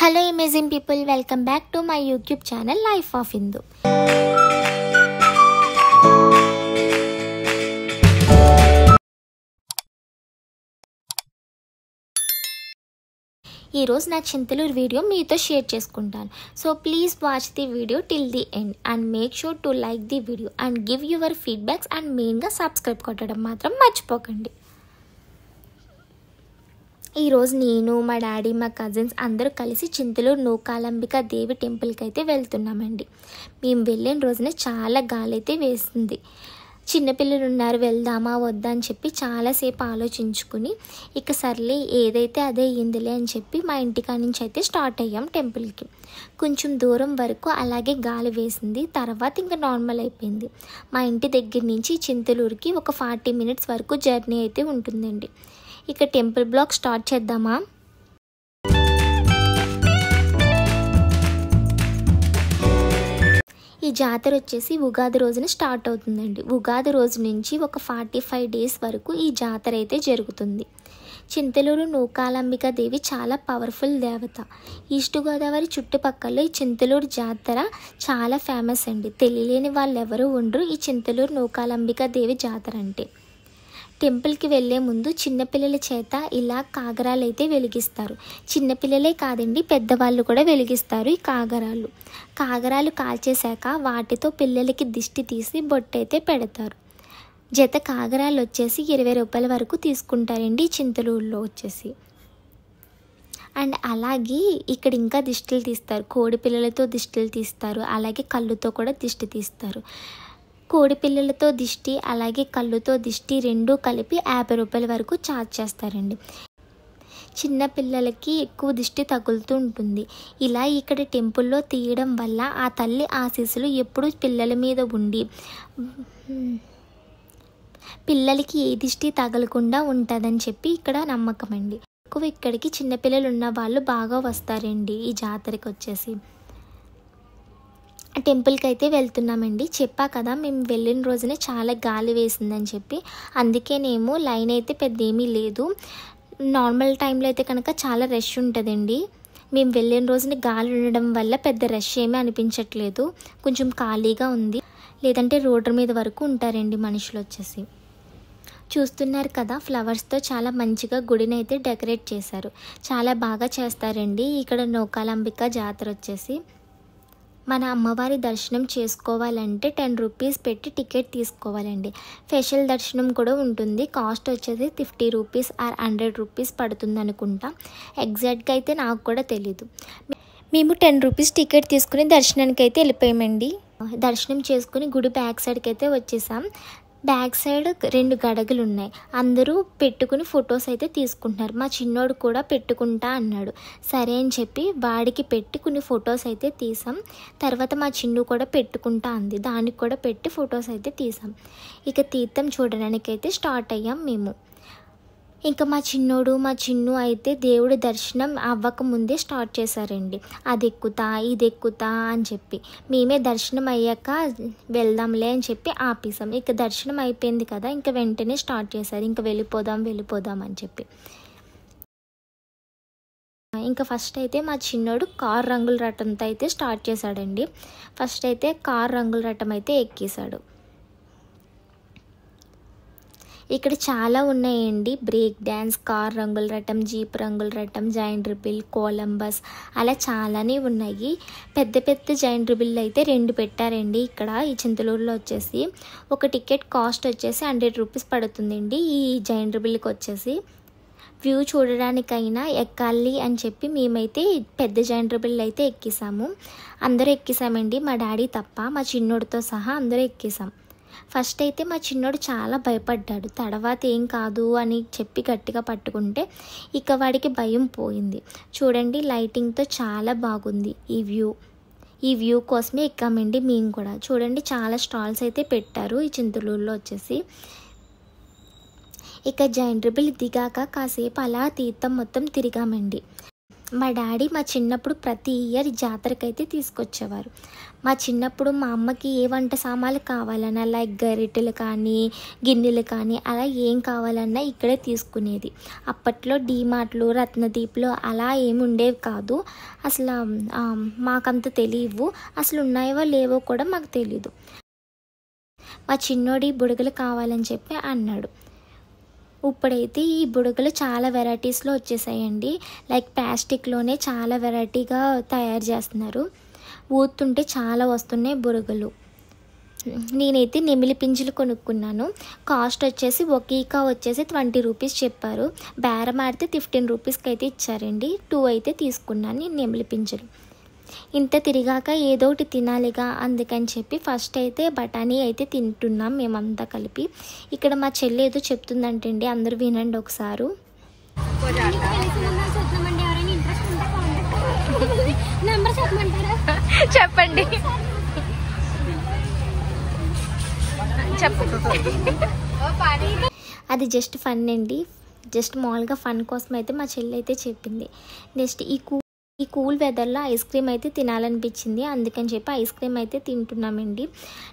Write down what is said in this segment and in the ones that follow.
Hello amazing people, welcome back to my YouTube channel Life of Hindu. ఈ రోజు నా Chintaluru video మీతో share చేసుకుంటాను. So please watch the video till the end and make sure to like the video and give your feedbacks and మెయిన్గా subscribe కొట్టడం మాత్రం మర్చిపోకండి. ఈరోజు నేను మా డాడీ మా కజిన్స్ అందరూ కలిసి చింతలూరు నూకాలంబిక దేవి టెంపుల్కి అయితే వెళ్తున్నామండి. మేము వెళ్ళిన రోజున చాలా గాలి అయితే వేసింది. చిన్నపిల్లలు ఉన్నారు, వెళ్దామా వద్దా అని చెప్పి చాలాసేపు ఆలోచించుకుని ఇక సర్లే ఏదైతే అదే అయ్యిందిలే అని చెప్పి మా ఇంటికాడ నుంచి అయితే స్టార్ట్ అయ్యాం టెంపుల్కి. కొంచెం దూరం వరకు అలాగే గాలి వేసింది, తర్వాత ఇంకా నార్మల్ అయిపోయింది. మా ఇంటి దగ్గర నుంచి చింతలూరుకి ఒక 40 minutes వరకు జర్నీ అయితే ఉంటుందండి. ఇక టెంపుల్ బ్లాగ్ స్టార్ట్ చేద్దామా? ఈ జాతర వచ్చేసి ఉగాది రోజున స్టార్ట్ అవుతుందండి. ఉగాది రోజు నుంచి ఒక 45 days వరకు ఈ జాతర అయితే జరుగుతుంది. చింతలూరు నూకాలంబిక దేవి చాలా పవర్ఫుల్ దేవత. ఈస్ట్ గోదావరి చుట్టుపక్కల ఈ చింతలూరు జాతర చాలా ఫేమస్ అండి. తెలియలేని వాళ్ళు ఎవరు ఉండరు ఈ చింతలూరు నూకాలంబిక దేవి జాతర అంటే. టెంపుల్కి వెళ్ళే ముందు చిన్నపిల్లల చేత ఇలా కాగరాలు అయితే వెలిగిస్తారు. చిన్నపిల్లలే కాదండి, పెద్దవాళ్ళు కూడా వెలిగిస్తారు ఈ కాగరాలు. కాగరాలు కాల్చేశాక వాటితో పిల్లలకి దిష్టి తీసి బొట్టయితే పెడతారు. జత కాగరాలు వచ్చేసి 20 రూపాయల వరకు తీసుకుంటారండి చింతలూరులో వచ్చేసి. అండ్ అలాగే ఇక్కడ ఇంకా దిష్టిలు తీస్తారు, కోడి పిల్లలతో దిష్టిలు తీస్తారు, అలాగే కళ్ళుతో కూడా దిష్టి తీస్తారు. కోడి పిల్లలతో దిష్టి అలాగే కళ్ళుతో దిష్టి రెండూ కలిపి 50 రూపాయల వరకు ఛార్జ్ చేస్తారండి. చిన్న పిల్లలకి ఎక్కువ దిష్టి తగులుతూ ఉంటుంది. ఇలా ఇక్కడ టెంపుల్లో తీయడం వల్ల ఆ తల్లి ఆశీస్సులు ఎప్పుడూ పిల్లల మీద ఉండి పిల్లలకి ఏ దిష్టి తగలకుండా ఉంటుందని చెప్పి ఇక్కడ నమ్మకం అండి. ఎక్కువ ఇక్కడికి చిన్నపిల్లలు ఉన్న వాళ్ళు బాగా వస్తారండి ఈ జాతరకి వచ్చేసి. టెంపుల్కి అయితే వెళ్తున్నామండి. చెప్పా కదా మేము వెళ్ళిన రోజునే చాలా గాలి వేసిందని చెప్పి, అందుకేనేమో లైన్ అయితే పెద్ద ఏమీ లేదు. నార్మల్ టైంలో అయితే కనుక చాలా రష్ ఉంటుందండి. మేము వెళ్ళిన రోజున గాలి ఉండడం వల్ల పెద్ద రష్ ఏమీ అనిపించట్లేదు, కొంచెం ఖాళీగా ఉంది. లేదంటే రోడ్డు మీద వరకు ఉంటారండి మనుషులు వచ్చేసి. చూస్తున్నారు కదా, ఫ్లవర్స్తో చాలా మంచిగా గుడిని అయితే డెకరేట్ చేశారు. చాలా బాగా చేస్తారండి ఇక్కడ నూకాలంబిక జాతర వచ్చేసి. మన అమ్మవారి దర్శనం చేసుకోవాలంటే 10 rupees పెట్టి టికెట్ తీసుకోవాలండి. స్పెషల్ దర్శనం కూడా ఉంటుంది. కాస్ట్ వచ్చేసి 50 rupees ఆర్ 100 rupees పడుతుంది అనుకుంటా. ఎగ్జాక్ట్గా అయితే నాకు కూడా తెలీదు. మేము 10 rupees టికెట్ తీసుకుని దర్శనానికి అయితే వెళ్ళిపోయామండి. దర్శనం చేసుకుని గుడి బ్యాక్ సైడ్కి అయితే వచ్చేసాం. బ్యాక్ సైడ్ 2 గడగలు ఉన్నాయి. అందరూ పెట్టుకుని ఫొటోస్ అయితే తీసుకుంటున్నారు. మా చిన్నోడు కూడా పెట్టుకుంటా అన్నాడు. సరే అని చెప్పి వాడికి పెట్టి కొన్ని ఫొటోస్ అయితే తీసాం. తర్వాత మా చిన్ను కూడా పెట్టుకుంటా అంది, దానికి కూడా పెట్టి ఫొటోస్ అయితే తీసాం. ఇక తీర్థం చూడడానికి అయితే స్టార్ట్ అయ్యాం మేము. ఇంకా మా చిన్ను అయితే దేవుడి దర్శనం అవ్వకముందే స్టార్ట్ చేశారండి. అది ఎక్కుతా ఇది ఎక్కుతా అని చెప్పి. మేమే దర్శనం అయ్యాక వెళ్దాంలే అని చెప్పి ఆపేసాం. ఇక దర్శనం అయిపోయింది కదా, ఇంకా వెంటనే స్టార్ట్ చేశారు. ఇంకా వెళ్ళిపోదాం అని చెప్పి. ఇంకా ఫస్ట్ అయితే మా చిన్నోడు కార్ రంగుల రథంతో అయితే స్టార్ట్ చేశాడండి. ఫస్ట్ అయితే కార్ రంగుల రథం అయితే ఎక్కేశాడు. ఇక్కడ చాలా ఉన్నాయండి, బ్రేక్ డ్యాన్స్, కార్ రంగుల రథం, జీప్ రంగుల రథం, జైంట్ రిబిల్, కొలంబస్, అలా చాలానే ఉన్నాయి. పెద్ద జైంట్ రిబిల్ అయితే 2 పెట్టారండి ఇక్కడ ఈ చింతలూరులో వచ్చేసి. ఒక టికెట్ కాస్ట్ వచ్చేసి 100 rupees పడుతుందండి ఈ జైంట్ రిబిల్కి వచ్చేసి. వ్యూ చూడడానికైనా ఎక్కాలి అని చెప్పి మేమైతే పెద్ద జైంట్ రిబిల్ అయితే ఎక్కేసాము. అందరూ ఎక్కేసామండి, మా డాడీ తప్ప, మా చిన్నోడితో సహా అందరూ ఎక్కేసాం. ఫస్ట్ అయితే మా చిన్నోడు చాలా భయపడ్డాడు. తర్వాత ఏం కాదు అని చెప్పి గట్టిగా పట్టుకుంటే ఇక వాడికి భయం పోయింది. చూడండి, లైటింగ్తో చాలా బాగుంది ఈ వ్యూ కోసమే ఎక్కామండి మేము కూడా. చూడండి, చాలా స్టాల్స్ అయితే పెట్టారు ఈ చింతలూరులో వచ్చేసి. ఇక జైంట్ రిబిల్ దిగాక కాసేపు అలా తీర్థం మొత్తం తిరిగామండి. మా డాడీ మా చిన్నప్పుడు ప్రతి ఇయర్ జాతరకైతే తీసుకొచ్చేవారు. మా చిన్నప్పుడు మా అమ్మకి ఏ వంట సామాన్లు కావాలన్నా లైక్ గరిటెలు కానీ గిన్నెలు కానీ అలా ఏం కావాలన్నా ఇక్కడే తీసుకునేది. అప్పట్లో డీమార్ట్లు రత్నదీప్లు అలా ఏమి ఉండేవి కాదు. అసలు మాకంత తెలియవు, అసలు ఉన్నాయో లేవో కూడా మాకు తెలీదు. మా చిన్నోడి బుడగలు కావాలని చెప్పి అన్నాడు. ఇప్పుడైతే ఈ బుడగలు చాలా వెరైటీస్లో వచ్చేసాయండి. లైక్ ప్లాస్టిక్లోనే చాలా వెరైటీగా తయారు చేస్తున్నారు. ఊతుంటే చాలా వస్తున్నాయి బుడగలు. నేనైతే నెమిలి పింజలు కొనుక్కున్నాను. కాస్ట్ వచ్చేసి ఒక ఈకా వచ్చేసి 20 రూపీస్ చెప్పారు. బేరం ఆడితే 15 రూపీస్కి అయితే ఇచ్చారండి. 2 అయితే తీసుకున్నాను నేను నెమిలి పింజలు. ఇంత తిరిగాక ఏదో ఒకటి తినాలిగా, అందుకని చెప్పి ఫస్ట్ అయితే బఠానీ అయితే తింటున్నాం మేమంతా కలిపి. ఇక్కడ మా చెల్లి ఏదో చెప్తుందంటండి, అందరూ వినండి ఒకసారి. చెప్పండి. అది జస్ట్ ఫన్ అండి, జస్ట్ మామూలుగా ఫన్ కోసం అయితే మా చెల్లి అయితే చెప్పింది. నెక్స్ట్ ఈ కూల్ వెదర్లో ఐస్ క్రీమ్ అయితే తినాలనిపించింది, అందుకని చెప్పి ఐస్ క్రీమ్ అయితే తింటున్నామండి.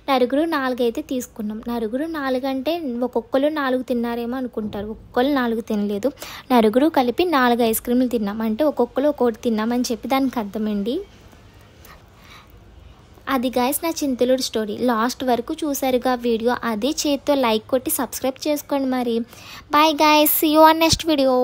నలుగురు 4 అయితే తీసుకున్నాం. నలుగురు 4 అంటే ఒక్కొక్కరు 4 తిన్నారేమో అనుకుంటారు. ఒక్కొక్కరు 4 తినలేదు, నలుగురు కలిపి 4 ఐస్ క్రీమ్లు తిన్నాం. అంటే ఒక్కొక్కరు ఒక్కొక్కటి తిన్నామని చెప్పి దానికి అర్థమండి. అది గైస్ నా చింతలూరు స్టోరీ. లాస్ట్ వరకు చూసారుగా వీడియో. అదే చేతితో లైక్ కొట్టి సబ్స్క్రైబ్ చేసుకోండి మరి. Bye guys, see you on next video.